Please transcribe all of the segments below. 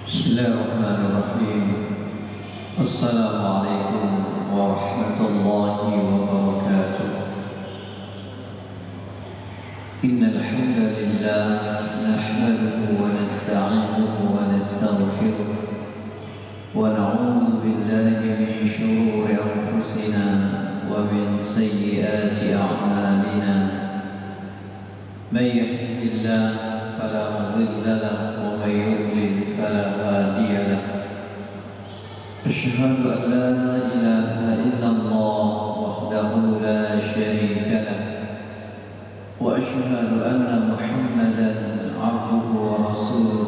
Bismillahirrahmanirrahim. Assalamualaikum warahmatullahi wabarakatuh. Innal hamdalillah nahmaduhu wa nasta'inuhu wa nastaghfiruh wa na'udzu billahi min shururi anfusina wa min sayyiati a'malina. May yahdihillahu fala mudilla lahu wa may yudlil fala hadiya lahu. Asyhadu an la ilaha illallah wahdahu la syarika lahu wa asyhadu anna Muhammadan 'abduhu wa rasuluh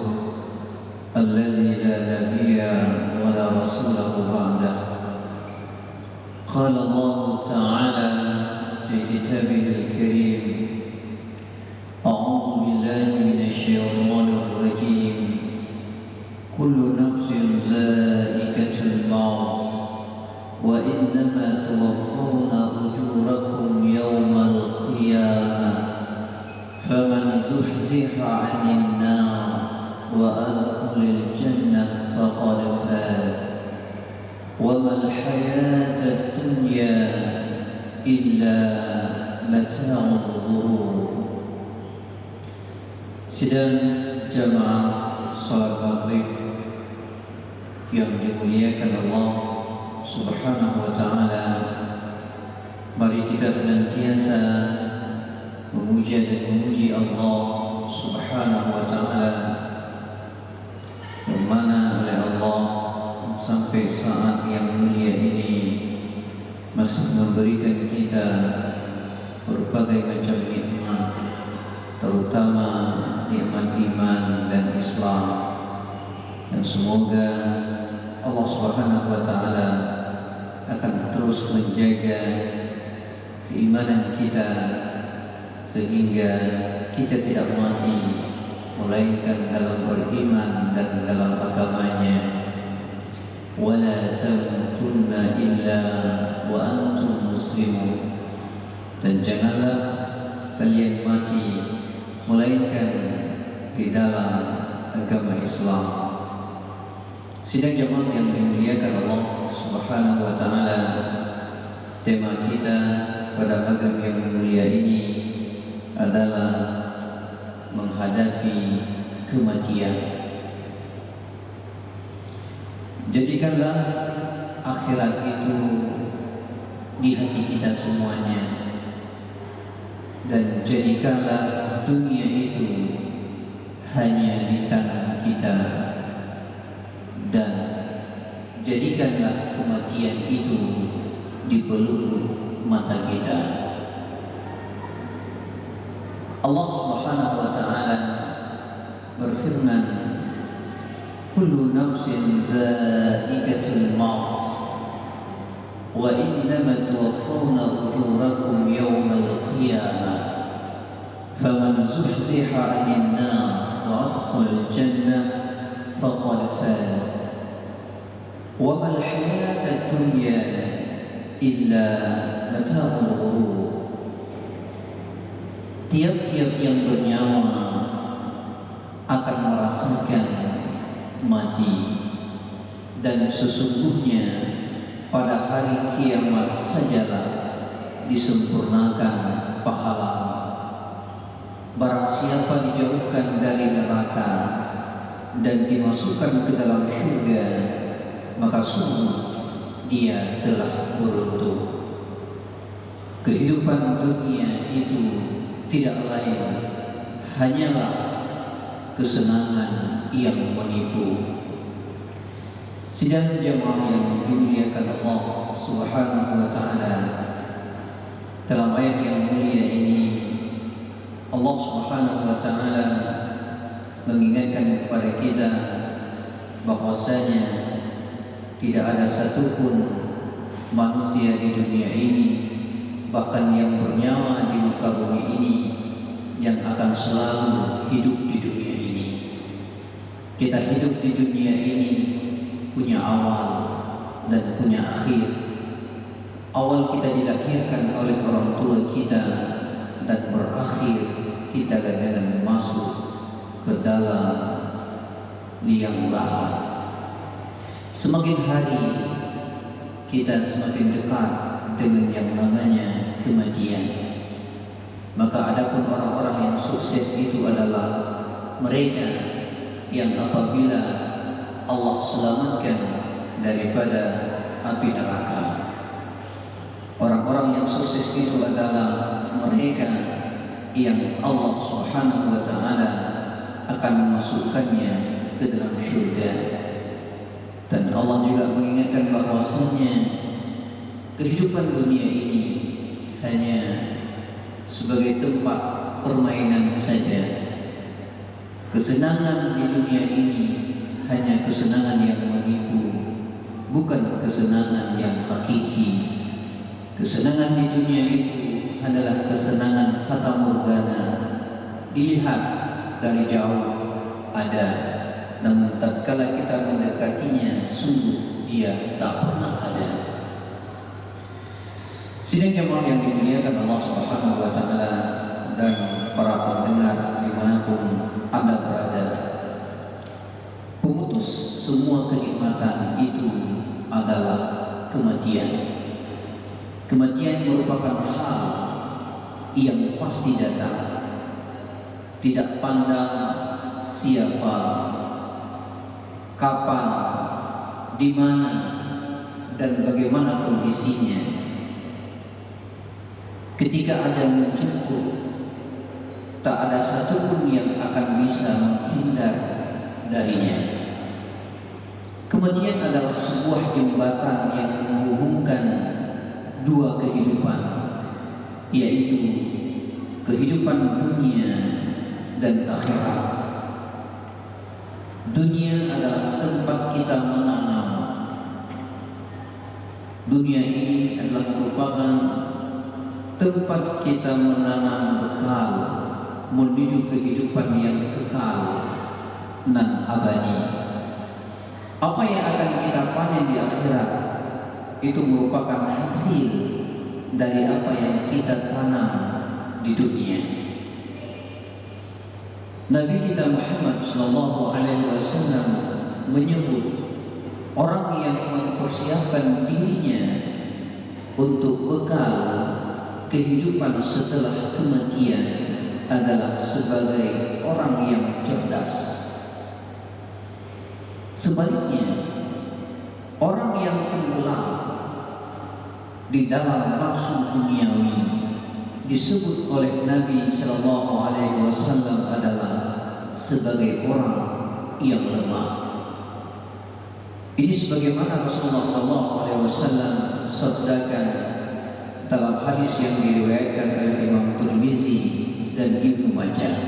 alladzi la nabiyya wa la rasulahu ba'dahu. Qala Allah ta'ala fi kitabihil karim, a'udzu billahi minasy syaithanir rajim. Kullu nafsin za'iqatul maut wa innama tuwaffawna ujurakum yawmal qiyamah faman zuhziha 'anil nar wa adkhulal jannah faqad faz wa mal hayatud dunya illa mata'ul ghurur. Sidang jamaah salat maghrib yang dimuliakan Allah Subhanahu wa ta'ala, mari kita senantiasa memuja dan memuji Allah Subhanahu wa ta'ala, yang mana oleh Allah sampai saat yang mulia ini masih memberikan kita berbagai macam nikmat, terutama nikmat iman dan Islam. Dan semoga Allah Subhanahu wa ta'ala akan terus menjaga keimanan kita sehingga kita tidak mati melainkan dalam beriman dan dalam agamanya. Wala tamutunna illa wa antum muslimun. Dan janganlah kalian mati melainkan di dalam agama Islam. Sidang jamaah yang dimuliakan Allah Subhanahu wa ta'ala, tema kita pada maghrib yang mulia ini adalah menghadapi kematian. Jadikanlah akhirat itu di hati kita semuanya, dan jadikanlah dunia itu hanya di tangan kita, dan jadikanlah kematian itu di pelupuk mata kita. Allah Subhanahu wa ta'ala berfirman, kullu nafsin za'iqatul maut wa innama tuwaffawna ujurakum yawmal qiyamah faman zuhziha 'anil nar wa adkhulal jannah faqad faz wa mal hayatud dunya illa mata'ul ghurur. Tiap-tiap yang bernyawa akan merasakan mati, dan sesungguhnya pada hari kiamat sajalah disempurnakan pahala. Barang siapa dijauhkan dari neraka dan dimasukkan ke dalam surga, maka sungguh dia telah beruntung. Kehidupan dunia itu tidak lain hanyalah kesenangan yang menipu. Sidang jamaah yang dimuliakan Allah Subhanahu wa ta'ala, dalam ayat yang mulia ini Allah Subhanahu wa ta'ala mengingatkan kepada kita bahwasanya tidak ada satupun manusia di dunia ini, bahkan yang bernyawa di muka bumi ini, yang akan selalu hidup di dunia ini. Kita hidup di dunia ini punya awal dan punya akhir. Awal kita dilahirkan oleh orang tua kita, dan berakhir kita dengan masuk ke dalam liang lahat. Semakin hari kita semakin dekat dengan yang namanya kematian. Maka adapun orang-orang yang sukses itu adalah mereka yang apabila Allah selamatkan daripada api neraka. Orang-orang yang sukses itu adalah mereka yang Allah Subhanahu wa taala akan memasukkannya ke dalam syurga. Dan Allah juga mengingatkan bahwasanya kehidupan dunia ini hanya sebagai tempat permainan saja. Kesenangan di dunia ini hanya kesenangan yang menipu, bukan kesenangan yang hakiki. Kesenangan di dunia itu adalah kesenangan fata morgana, dilihat dari jauh ada, namun tatkala kita mendekatinya sungguh dia tak pernah ada. Sidang jemaah yang dimuliakan Allah Subhanahu wa taala dan para pendengar dimanapun Anda berada, pemutus semua kenikmatan itu adalah kematian. Kematian merupakan hal yang pasti datang, tidak pandang siapa, kapan, di mana, dan bagaimana kondisinya. Ketika ajal menjemput, tak ada satupun yang akan bisa menghindar darinya. Kematian adalah sebuah jembatan yang menghubungkan dua kehidupan, yaitu kehidupan dunia dan akhirat. Dunia adalah tempat kita menanam. Dunia ini adalah merupakan tempat kita menanam bekal menuju kehidupan yang kekal dan abadi. Apa yang akan kita panen di akhirat itu merupakan hasil dari apa yang kita tanam di dunia. Nabi kita Muhammad SAW menyebut orang yang mempersiapkan dirinya untuk bekal kehidupan setelah kematian adalah sebagai orang yang cerdas. Sebaliknya, orang yang tenggelam di dalam nafsu duniawi disebut oleh Nabi SAW adalah sebagai orang yang lemah. Ini sebagaimana Rasulullah SAW sabdakan dalam hadis yang diriwayatkan oleh Imam Tirmizi dan Ibnu Majah.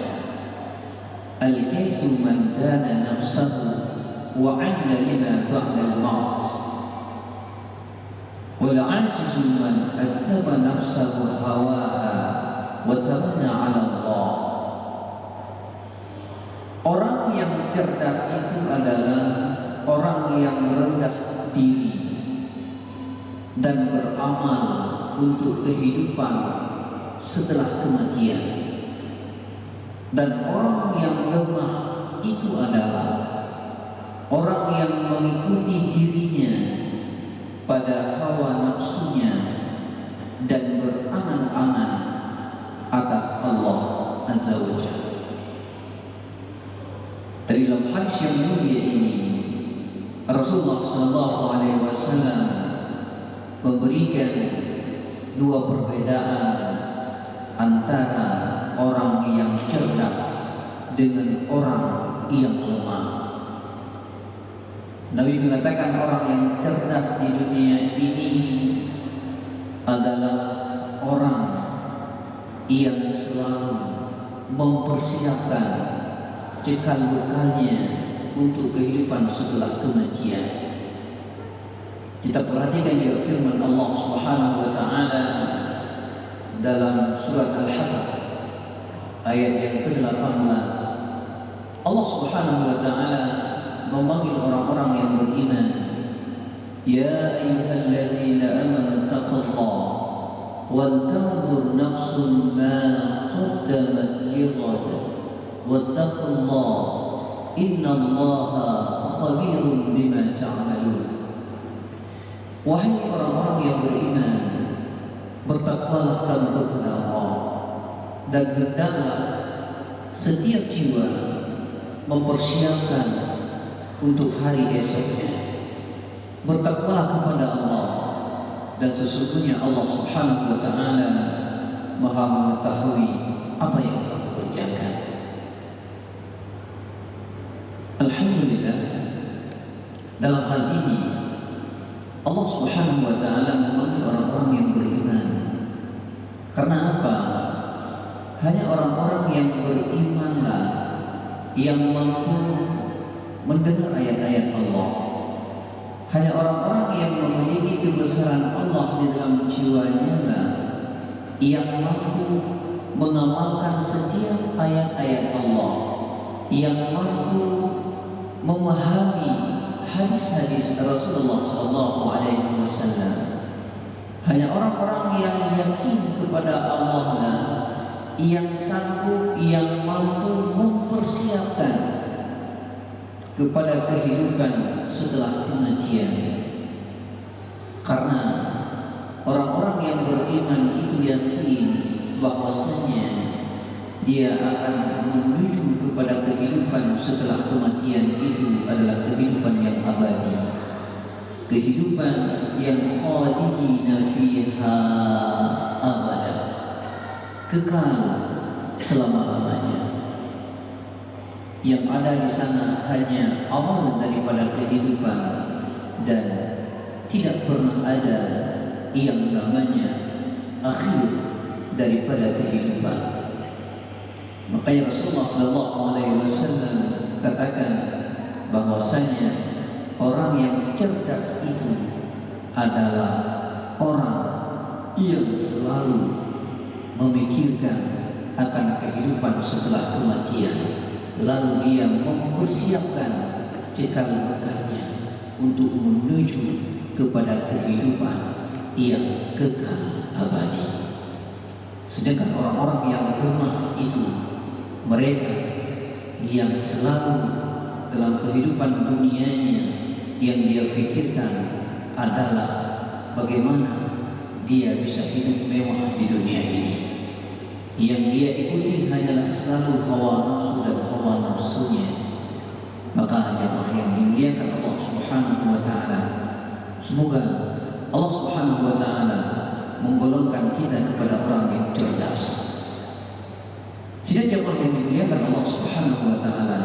Al-kaisu man dana nafsahu wa 'amila lima ba'da al-maut. Wal 'ajizu man attaba nafsahu hawaha wa tamanna 'ala Allah. Orang yang cerdas itu adalah orang yang merendah diri dan beramal untuk kehidupan setelah kematian. Dan orang yang lemah itu adalah orang yang mengikuti dirinya pada hawa nafsunya dan berangan-angan atas Allah Azza wa Jalla. Dari dalam hadis yang mulia ini, Rasulullah SAW memberikan dua perbedaan antara orang yang cerdas dengan orang yang lemah. Nabi mengatakan orang yang cerdas di dunia ini adalah orang yang selalu mempersiapkan cikal bekalnya untuk kehidupan setelah kematian. Kita perhatikan juga firman Allah Subhanahu wa taala dalam surat Al-Hasr ayat yang ke-18. Allah Subhanahu wa taala memanggil orang-orang yang beriman, ya ayyuhallazina amanu taqullaha wal tanzur nafsun ma qaddamat lighad wattaqullaha innallaha khabirun bima ta'malun. Wahai orang-orang yang beriman, bertakwalah kamu kepada Allah, dan hendaklah setiap jiwa mempersiapkan untuk hari esoknya. Bertakwalah kepada Allah, dan sesungguhnya Allah Subhanahu wa Ta'ala Maha mengetahui apa yang kamu kerjakan. Alhamdulillah, dalam hal ini Allah Subhanahu wa Ta'ala memanggil orang-orang yang beriman. Karena apa? Hanya orang-orang yang berimanlah yang mampu mendengar ayat-ayat Allah. Hanya orang-orang yang memiliki kebesaran Allah di dalam jiwanya lah yang mampu mengamalkan setiap ayat-ayat Allah, yang mampu memahami hadis-hadis Rasulullah SAW. Hanya orang-orang yang yakin kepada Allah lah yang sanggup, yang mampu mempersiapkan kepada kehidupan setelah kematian. Karena orang-orang yang beriman itu yakin bahwasanya dia akan menuju kepada kehidupan setelah kematian itu adalah kehidupan yang abadi, kehidupan yang khalidina fiha abada, kekal selama-lamanya. Yang ada di sana hanya awal daripada kehidupan, dan tidak pernah ada yang namanya akhir daripada kehidupan. Makanya Rasulullah SAW katakan bahwasanya orang yang cerdas itu adalah orang yang selalu memikirkan akan kehidupan setelah kematian, lalu dia mempersiapkan cikal bakalnya untuk menuju kepada kehidupan yang kekal abadi. Sedangkan orang-orang yang lemah itu mereka yang selalu dalam kehidupan dunianya yang dia pikirkan adalah bagaimana dia bisa hidup mewah di dunia ini. Yang dia ikuti hanyalah selalu hawa nafsu dan hawa nafsunya. Maka jemaah yang dimuliakan Allah Subhanahu wa Ta'ala, semoga Allah Subhanahu wa Ta'ala menggolongkan kita kepada orang yang cerdas. Jika jemaah yang dimuliakan Allah Subhanahu wa Ta'ala,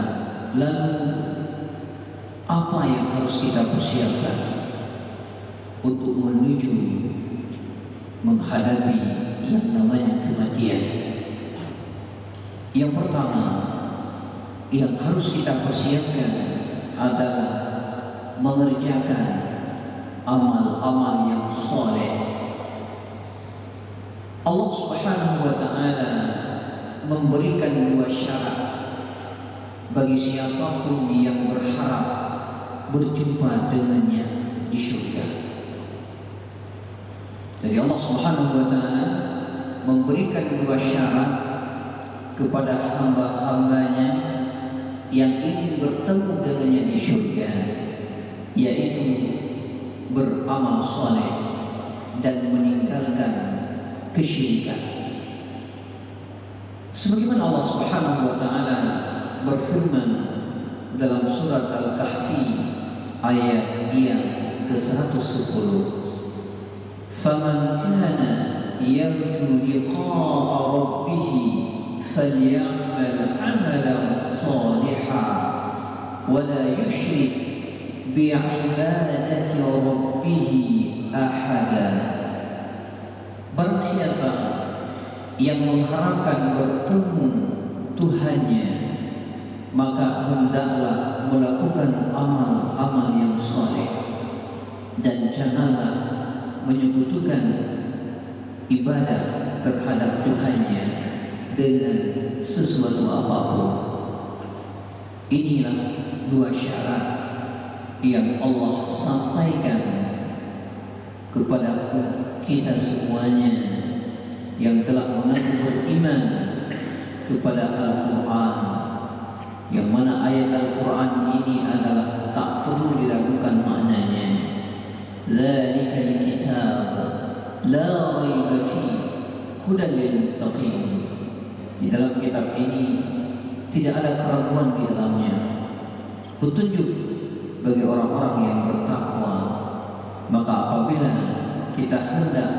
lalu apa yang harus kita persiapkan untuk menuju menghadapi yang namanya kematian? Yang pertama yang harus kita persiapkan adalah mengerjakan amal-amal yang soleh. Allah Subhanahu wa Ta'ala memberikan dua syarat bagi siapapun yang berharap berjumpa dengannya di surga. Jadi Allah Subhanahu wa Ta'ala memberikan dua syarat kepada hamba-hambanya yang ingin bertemu dengannya di surga, yaitu beramal soleh dan meninggalkan kesyirikan. Sebagaimana Allah Subhanahu wa Ta'ala berfirman dalam surat Al-Kahfi ayat yang ke-110, "Faman kana yarju liqa'a rabbih falyamal 'amalan shalihan wa la yusyrik bi'ibadati rabbih ahada." Barang siapa yang mengharapkan bertemu Tuhannya, maka hendaklah melakukan amal-amal yang soleh dan janganlah menyekutukan ibadah terhadap Tuhannya dengan sesuatu apapun. Inilah dua syarat yang Allah sampaikan kepada kita semuanya yang telah mengaku beriman kepada Al-Quran, yang mana ayat Al-Quran ini adalah tak perlu diragukan maknanya. Zalikal kitab la raiba fihi hudan lil muttaqin. Di dalam kitab ini tidak ada keraguan di dalamnya, petunjuk bagi orang-orang yang bertakwa. Maka apabila kita hendak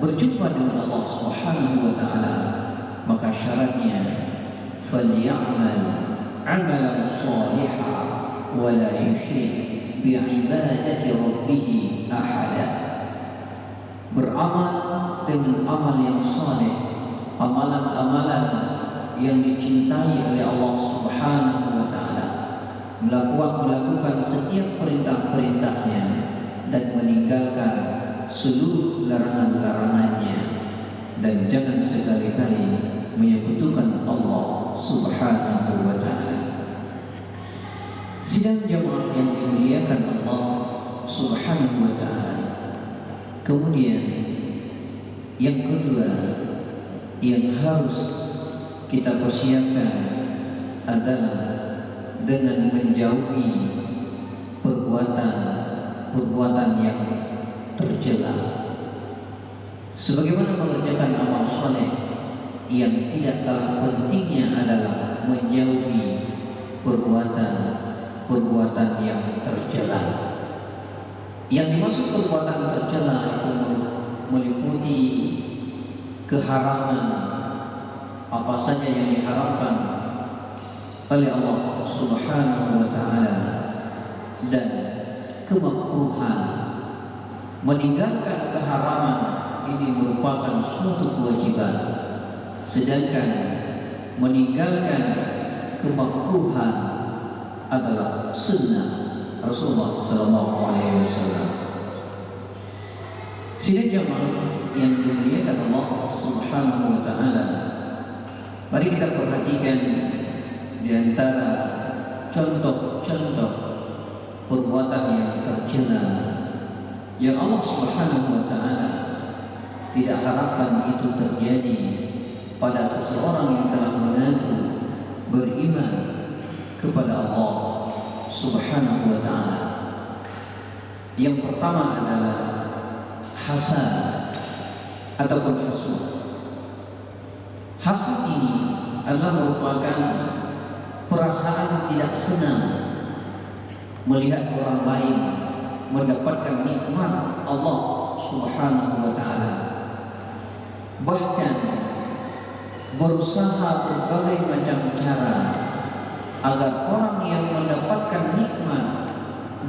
berjumpa dengan Allah Subhanahu wa taala, maka syaratnya falyamal amalan shalihan wa la yusyrik bi ibadati rabbih ahada. Beramal dengan amal yang saleh, amalan-amalan yang dicintai oleh Allah Subhanahu wa taala, melakukan setiap perintah-perintahnya dan meninggalkan seluruh larangan-larangannya, dan jangan sekali-kali menyekutukan Allah Subhanahu wa taala. Sidang jamaah yang dimuliakan Allah Subhanahu wa taala. Kemudian yang kedua yang harus kita persiapkan adalah dengan menjauhi perbuatan yang tercela, sebagaimana mengerjakan amal soleh yang tidak kalah pentingnya adalah menjauhi perbuatan yang tercela. Yang dimaksud perbuatan tercela itu meliputi keharaman apa saja yang diharamkan oleh Allah Subhanahu wa taala, dan kemakruhan. Meninggalkan keharaman ini merupakan suatu kewajiban, sedangkan meninggalkan kemakruhan adalah sunnah Rasulullah sallallahu alaihi wasallam. Sidang jamaah yang dimuliakan Allah Subhanahu wa taala, mari kita perhatikan di antara contoh-contoh perbuatan yang tercela yang Allah Subhanahu wa taala tidak harapkan itu terjadi pada seseorang yang telah mengaku beriman kepada Allah Subhanahu wa taala. Yang pertama adalah hasad ataupun hasud. Hasad ini adalah merupakan perasaan tidak senang melihat orang lain mendapatkan nikmat Allah Subhanahu wa taala. Bahkan berusaha berbagai macam cara agar orang yang mendapatkan nikmat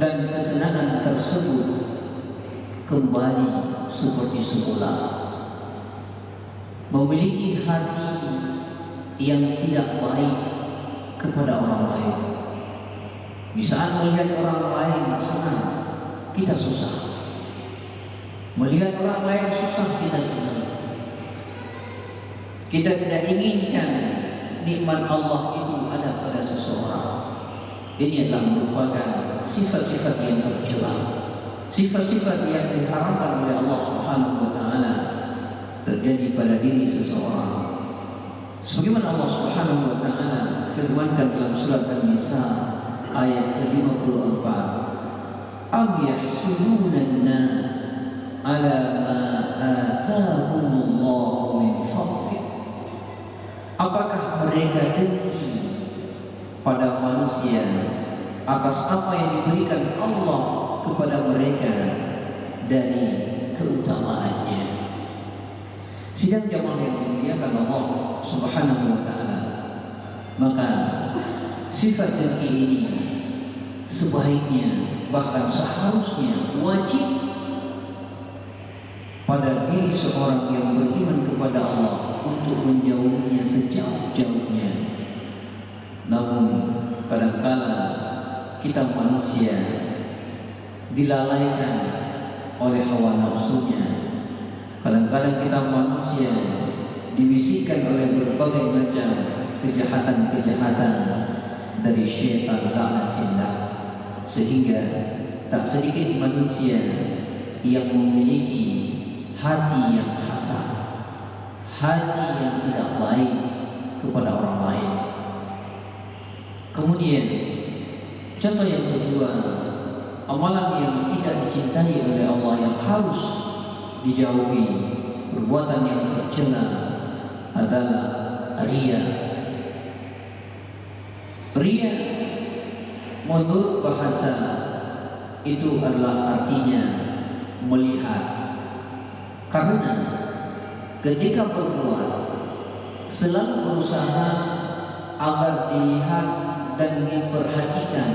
dan kesenangan tersebut kembali seperti semula, memiliki hati yang tidak baik kepada orang lain. Di saat melihat orang lain senang, kita susah. Melihat orang lain susah, kita senang. Kita tidak inginkan nikmat Allah itu ada pada seseorang. Ini adalah merupakan sifat-sifat yang tercela, sifat-sifat yang diharamkan oleh Allah Subhanahu wa taala terjadi pada diri seseorang. Sebagaimana Allah Subhanahu wa taala firmankan dalam surat An-Nisa ayat ke-54, am yahsuduna an-nas ala ma atahumullahu min fadlih. Apakah mereka dengki pada manusia atas apa yang diberikan Allah kepada mereka dari keutamaannya? Sidang jamaah yang dimuliakan Allah Subhanahu wa taala, maka sifat dengki ini sebaiknya, bahkan seharusnya wajib pada diri seorang yang beriman kepada Allah untuk menjauhinya sejauh-jauhnya. Namun kadang-kala kita manusia dilalaikan oleh hawa nafsunya. Kadang-kadang kita manusia dibisikkan oleh berbagai macam kejahatan-kejahatan dari syaitan laknatullah, sehingga tak sedikit manusia yang memiliki hati yang hasad, hati yang tidak baik kepada orang lain. Kemudian contoh yang kedua, amalan yang tidak dicintai oleh Allah yang harus dijauhi, perbuatan yang tercela adalah riya. Riya menurut bahasa itu adalah artinya melihat. Karena ketika berbuat selalu berusaha agar dilihat dan diperhatikan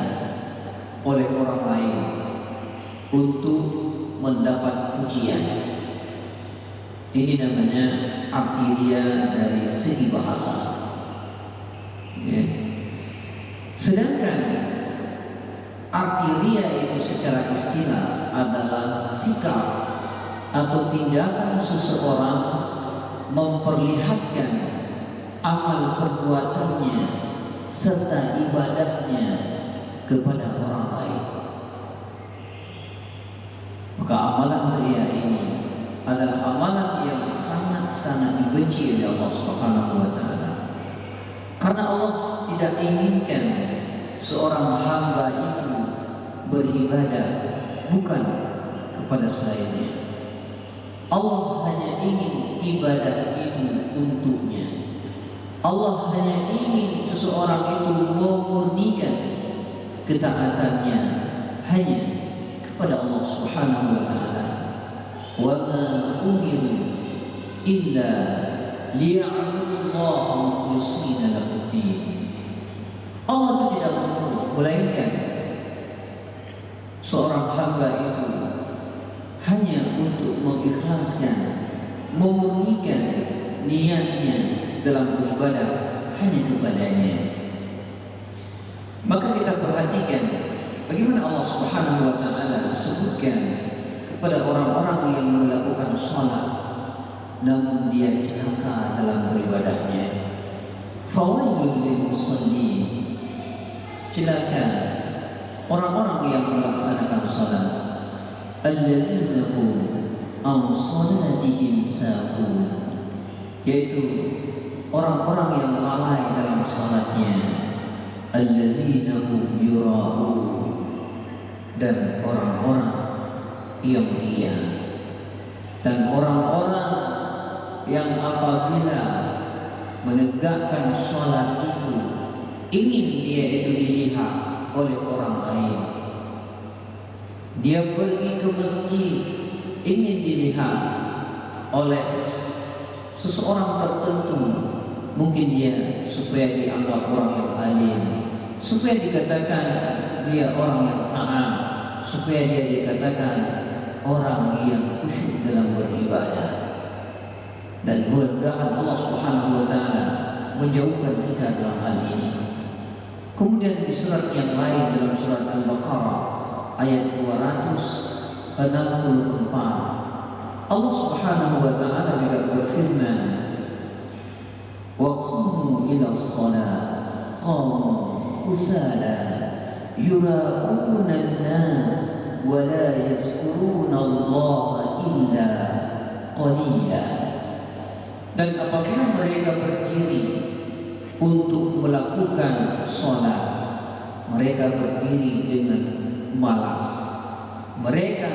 oleh orang lain untuk mendapat pujian. Ini namanya arti riya dari segi bahasa. Ya. Sedangkan arti riya itu secara istilah adalah sikap atau tindakan seseorang memperlihatkan amal perbuatannya serta ibadahnya kepada orang lain. Maka amalan riya ini adalah amalan yang sangat-sangat dibenci oleh Allah Subhanahu wa taala. Karena Allah tidak inginkan seorang hamba itu beribadah bukan kepada selainnya. Allah hanya ingin ibadah itu untuknya. Allah hanya ingin seseorang itu memurnikan ketaatannya hanya kepada Allah Subhanahu wa taala. Wa ma umiru illa liya'budullaha mukhlishina lahu-d-din. Allah itu tidak menyuruh, melainkan seorang hamba itu hanya untuk mengikhlaskan, memurnikan niatnya dalam beribadah hanya kepadanya. Maka kita perhatikan bagaimana Allah Subhanahu wa taala sebutkan kepada orang-orang yang melakukan salat namun dia celaka dalam beribadahnya. Fawailul lil musallin. Celaka orang-orang yang melaksanakan salat. Alladzina hum an salatihim sahun. Yaitu orang-orang yang lalai dalam salatnya. Alladzina hum yura'un. Dan orang-orang yang riya. Dan orang-orang yang apabila menegakkan sholat itu ingin dia itu dilihat oleh orang lain. Dia pergi ke masjid ingin dilihat oleh seseorang tertentu, mungkin dia supaya dianggap orang yang alim, supaya dikatakan dia orang yang taat, supaya dia dikatakan orang yang khusyuk dalam beribadah. Dan mudah-mudahan Allah Subhanahu wa taala menjauhkan kita dalam hal ini. Kemudian di surat yang lain dalam surat Al-Baqarah ayat 264 Allah Subhanahu wa taala juga berfirman, wa qamu ila shalah qamu kusala yura'una an-nas wa la yazkuruna Allah illa qalila. Dan apabila mereka berdiri untuk melakukan sholat, mereka berdiri dengan malas. Mereka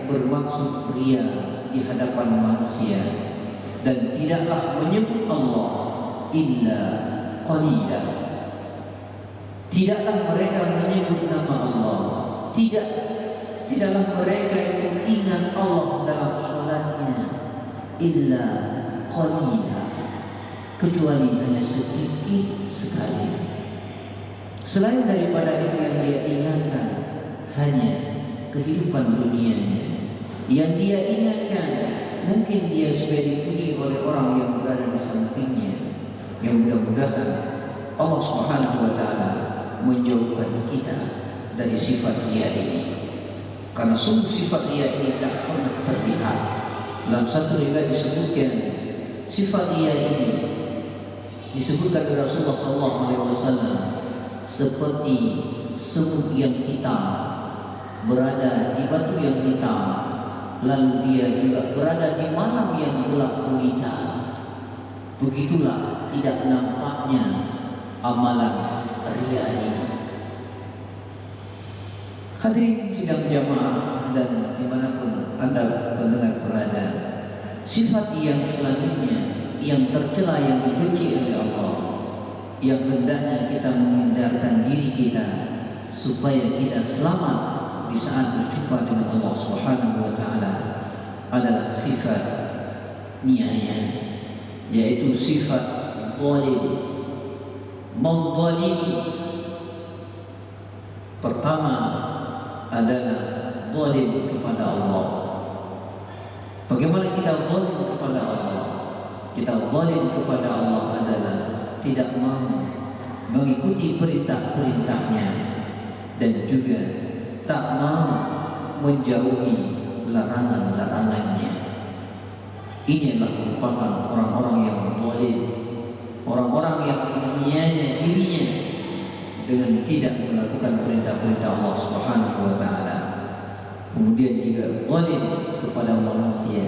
bermaksud riya di hadapan manusia dan tidaklah menyebut Allah illa qalila. Tidaklah mereka menyebut nama Allah. Tidaklah mereka itu ingat Allah dalam sholatnya illa qalila, kecuali hanya sedikit sekali. Selain daripada itu yang dia ingatkan hanya kehidupan dunianya. Yang dia ingatkan mungkin dia supaya dipuji oleh orang yang berada di sampingnya. Yang mudah-mudahan Allah Subhanahu wa taala menjauhkan kita dari sifat riya ini. Karena sungguh sifat riya ini tak pernah terlihat. Dalam satu riwayat disebutkan sifat riya ini disebutkan oleh Rasulullah SAW seperti semut yang hitam berada di batu yang hitam, lalu dia juga berada di malam yang gelap gulita. Begitulah tidak nampaknya amalan ria ini. Hadirin sidang jamaah dan dimanapun Anda pendengar berada, sifat yang selanjutnya yang tercela, yang dibenci oleh Allah, yang hendaknya kita menghindarkan diri kita supaya kita selamat di saat berjumpa dengan Allah Subhanahu wa taala, adalah sifat niaya, yaitu sifat zalim, menzalimi. Pertama adalah zalim kepada Allah. Bagaimana kita zalim kepada Allah? Kita zalim kepada Allah adalah tidak mau mengikuti perintah-perintahnya dan juga tak mau menjauhi larangan-larangannya. Inilah merupakan orang-orang yang zalim, orang-orang yang menganiaya dirinya dengan tidak melakukan perintah-perintah Allah Subhanahu wa taala. Kemudian juga zalim kepada manusia,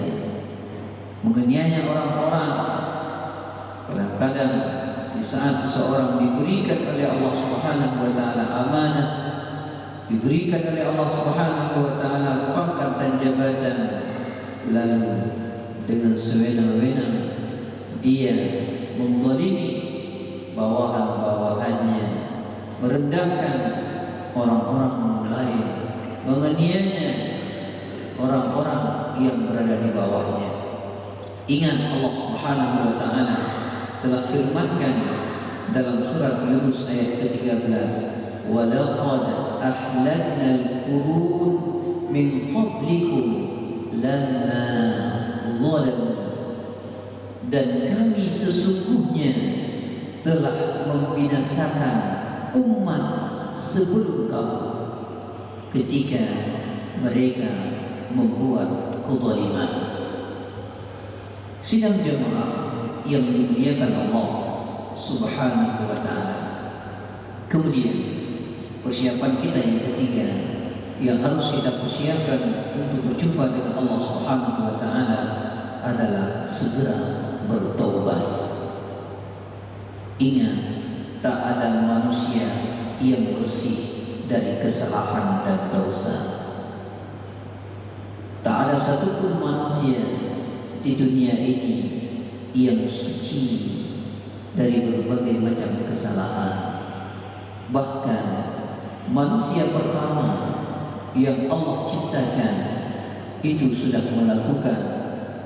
menganiaya orang-orang. Kadang-kadang di saat seseorang diberikan oleh Allah Subhanahu wa taala amanah, diberikan oleh Allah Subhanahu wa taala pangkat dan jabatan, lalu dengan sewenang-wenang dia menzalimi bawahan-bawahannya, merendahkan orang-orang lain, menganiaya orang-orang yang berada di bawahnya. Ingat, Allah Subhanahu wa taala telah firmankan dalam surat Yunus ayat ke-13, "Wa laqad ahlakna al-qurun min qablikum lamma zalamu." Dan kami sesungguhnya telah membinasakan umat sebelum kamu ketika mereka membuat kezaliman. Sidang jemaah yang dimuliakan Allah Subhanahu wa taala. Kemudian persiapan kita yang ketiga yang harus kita persiapkan untuk berjumpa dengan Allah Subhanahu wa taala adalah segera bertaubat. Ingat, tak ada manusia yang bersih dari kesalahan dan dosa. Tak ada satupun manusia di dunia ini yang suci dari berbagai macam kesalahan. Bahkan manusia pertama yang Allah ciptakan itu sudah melakukan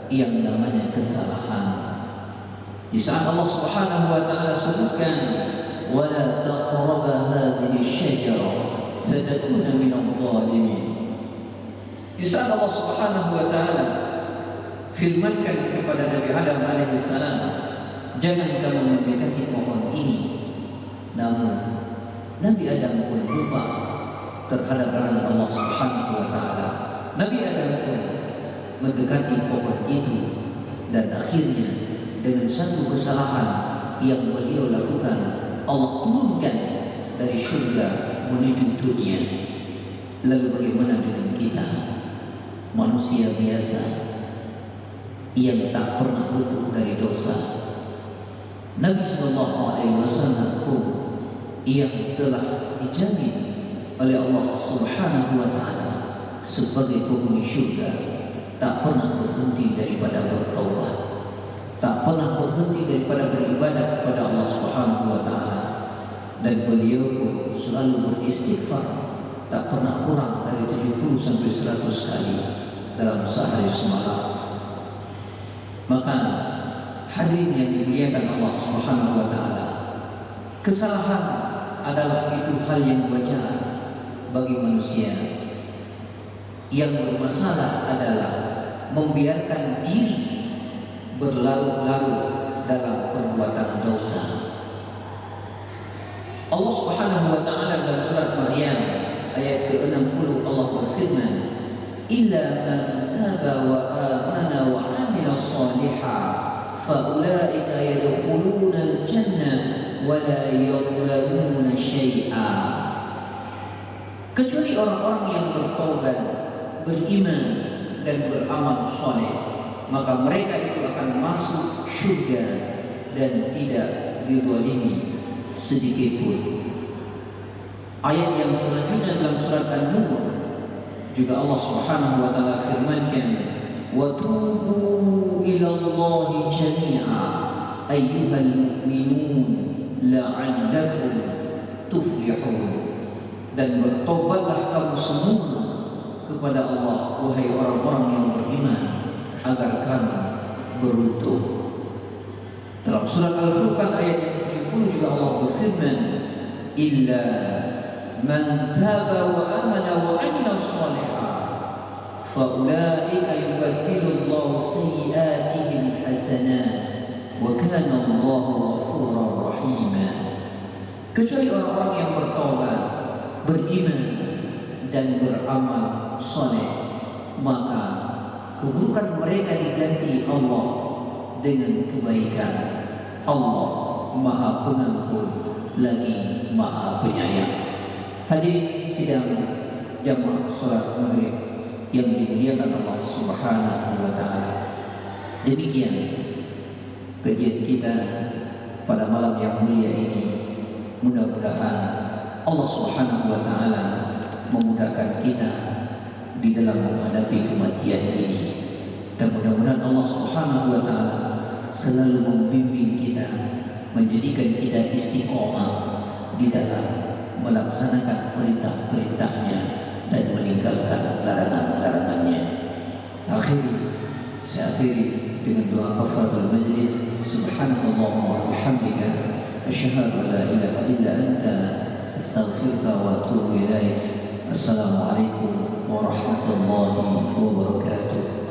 yang namanya kesalahan. Di saat Allah Subhanahu wa taala sebutkan, "Wala taqrabu hadhihi asy-syajarah fatakuna minadh dhalimin." Di saat Allah Subhanahu wa taala firmankan kepada Nabi Adam alaihissalam, "Jangan kamu mendekati pohon ini." Namun Nabi Adam pun lupa terhadap larangan Allah Subhanahu wa taala. Nabi Adam pun mendekati pohon itu, dan akhirnya dengan satu kesalahan yang beliau lakukan, Allah turunkan dari surga menuju dunia. Lalu bagaimana dengan kita, manusia biasa yang tak pernah luput dari dosa? Nabi sallallahu alaihi wasallam pun yang telah dijamin oleh Allah Subhanahu wa taala sebagai penghuni surga tak pernah berhenti daripada bertaubat, tak pernah berhenti daripada beribadah kepada Allah Subhanahu wa taala, dan beliau pun selalu beristighfar, tak pernah kurang dari 70 sampai 100 kali dalam sehari semalam. Maka hadirin yang dimuliakan Allah Subhanahu wa taala, kesalahan adalah itu hal yang wajar bagi manusia. Yang bermasalah adalah membiarkan diri berlarut-larut dalam perbuatan dosa. Allah Subhanahu wa taala dalam surat Maryam ayat ke-60 Allah berfirman, "Illa man taba wa amana wa amila shalihan fa ulaika yadkhuluna al-jannah wa la yuzlamuna syai'a." Kecuali orang-orang yang bertaubat, beriman dan beramal soleh, maka mereka itu akan masuk surga dan tidak dizalimi sedikit pun. Ayat yang selanjutnya dalam surat An-Nur juga Allah Subhanahu wa taala firmankan, "Wa tubu ila Allahi jami'a ayyuhal mu'minun la'allakum tuflihun." Dan bertobatlah kamu semua kepada Allah, wahai orang-orang yang beriman, agar kamu beruntung. Dalam surat Al-Furqan ayat yang ke-70 juga Allah berfirman, "Illa man taba wa amana wa amila shalihan fa ulaika yubaddilu Allahu sayyi'atihim hasanat wa kana Allahu ghafurar rahima." Kecuali orang-orang yang bertobat, beriman dan beramal saleh, maka keburukan mereka diganti Allah dengan kebaikan. Allah Maha Pengampun lagi Maha Penyayang. Hadirin sidang jamaah salat Maghrib yang dimuliakan Allah Subhanahu wa taala. Demikian kajian kita pada malam yang mulia ini. Mudah-mudahan Allah Subhanahu wa taala memudahkan kita di dalam menghadapi kematian ini. Dan mudah-mudahan Allah Subhanahu wa taala selalu membimbing kita, menjadikan kita istiqomah di dalam melaksanakan perintah-perintahnya dan meninggalkan larangan-larangannya. Saya akhiri dengan doa kafaratul majlis. Subhanallah wa bihamdika asyhadu an la ilaha illa anta astaghfiruka wa atubu ilaik. Assalamualaikum warahmatullahi wabarakatuh.